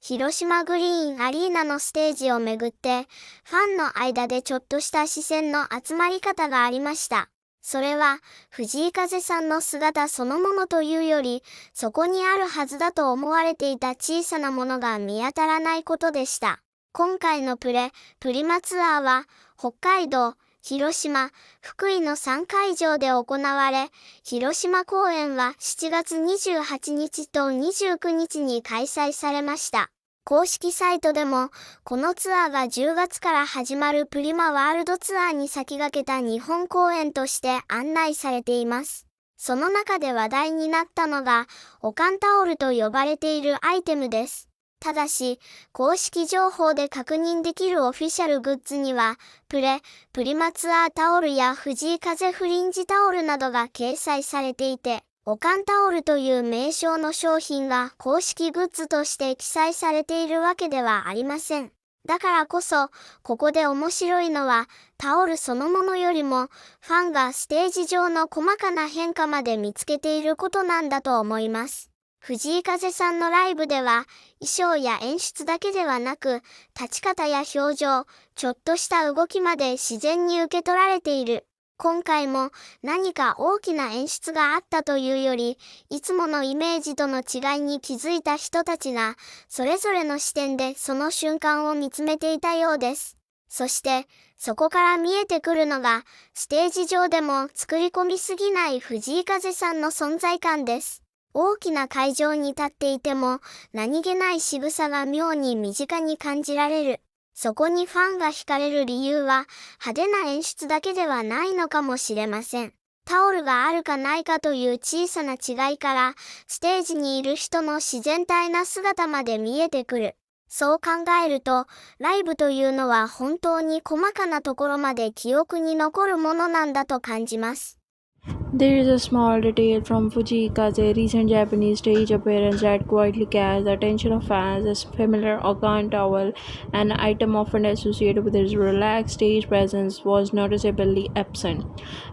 広島グリーンアリーナのステージをめぐって、ファンの間でちょっとした視線の集まり方がありました。それは、藤井風さんの姿そのものというより、そこにあるはずだと思われていた小さなものが見当たらないことでした。今回のプリマツアーは、北海道、広島、福井の3会場で行われ、広島公演は7月28日と29日に開催されました。公式サイトでも、このツアーが10月から始まるプリマワールドツアーに先駆けた日本公演として案内されています。その中で話題になったのが、おかんタオルと呼ばれているアイテムです。ただし、公式情報で確認できるオフィシャルグッズには、プリマツアータオルや藤井風フリンジタオルなどが掲載されていて、おかんタオルという名称の商品が公式グッズとして記載されているわけではありません。だからこそ、ここで面白いのは、タオルそのものよりも、ファンがステージ上の細かな変化まで見つけていることなんだと思います。藤井風さんのライブでは、衣装や演出だけではなく、立ち方や表情、ちょっとした動きまで自然に受け取られている。今回も何か大きな演出があったというより、いつものイメージとの違いに気づいた人たちが、それぞれの視点でその瞬間を見つめていたようです。そして、そこから見えてくるのが、ステージ上でも作り込みすぎない藤井風さんの存在感です。大きな会場に立っていても、何気ない仕草が妙に身近に感じられる。そこにファンが惹かれる理由は、派手な演出だけではないのかもしれません。タオルがあるかないかという小さな違いから、ステージにいる人の自然体な姿まで見えてくる。そう考えると、ライブというのは本当に細かなところまで記憶に残るものなんだと感じます。There is a small detail from Fujikaze's recent Japanese stage appearance that quietly catches the attention of fans. This familiar Okan towel, an item often associated with his relaxed stage presence, was noticeably absent.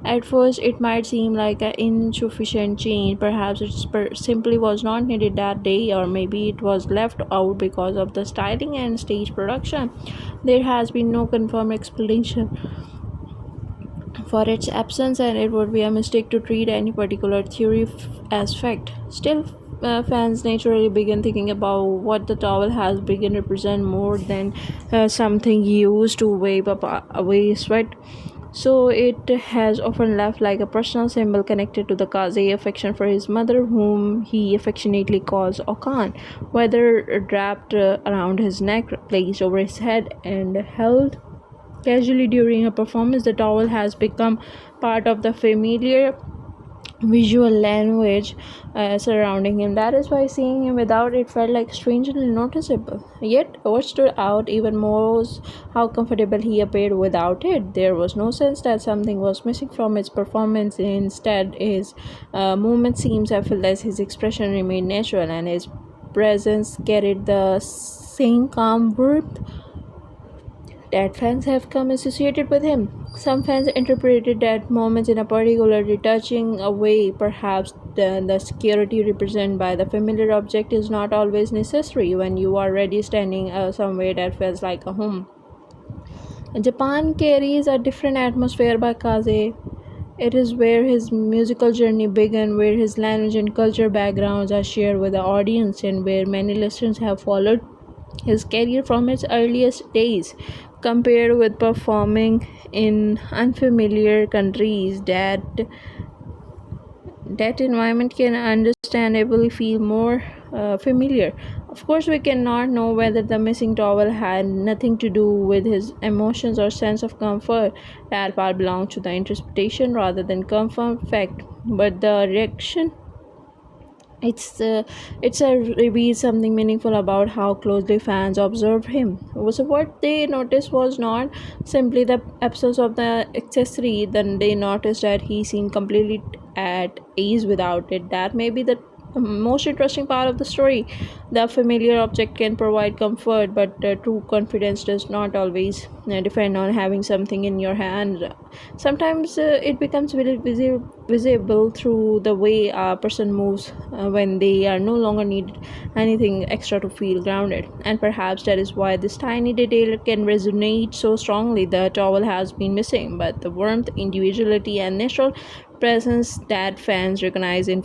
At first, it might seem like an insufficient change. Perhaps it simply was not needed that day, or maybe it was left out because of the styling and stage production. There has been no confirmed explanation for its absence, and it would be a mistake to treat any particular theory as fact. Still, fans naturally begin thinking about what the towel has begun to represent more than something used to wipe away sweat. So it has often left like a personal symbol connected to the Kazi affection for his mother, whom he affectionately calls Okan. Whether wrapped around his neck, placed over his head, and held casually during a performance, the towel has become part of the familiar visual language surrounding him. That is why seeing him without it felt like strangely noticeable. Yet, what stood out even more was how comfortable he appeared without it. There was no sense that something was missing from his performance. Instead, his movement seems effortless, his expression remained natural, and his presence carried the same calm warmth that fans have come associated with him. Some fans interpreted that moment in a particularly touching way. Perhaps the security represented by the familiar object is not always necessary when you are already standing somewhere that feels like a home. Japan carries a different atmosphere by Kaze. It is where his musical journey began, where his language and culture backgrounds are shared with the audience, and where many listeners have followed his career from its earliest days. Compared with performing in unfamiliar countries, that environment can understandably feel more familiar. Of course, we cannot know whether the missing towel had nothing to do with his emotions or sense of comfort. That part belongs to the interpretation rather than confirmed fact. But the reaction it's reveals something meaningful about how closely fans observe him. So what they noticed was not simply the absence of the accessory. Then they noticed that he seemed completely at ease without it. That may be the most interesting part of the story. The familiar object can provide comfort, but true confidence does not always depend on having something in your hand. Sometimes it becomes very visible through the way a person moves when they are no longer need anything extra to feel grounded. And perhaps that is why this tiny detail can resonate so strongly. The towel has been missing, but the warmth, individuality, and natural presence that fans recognize in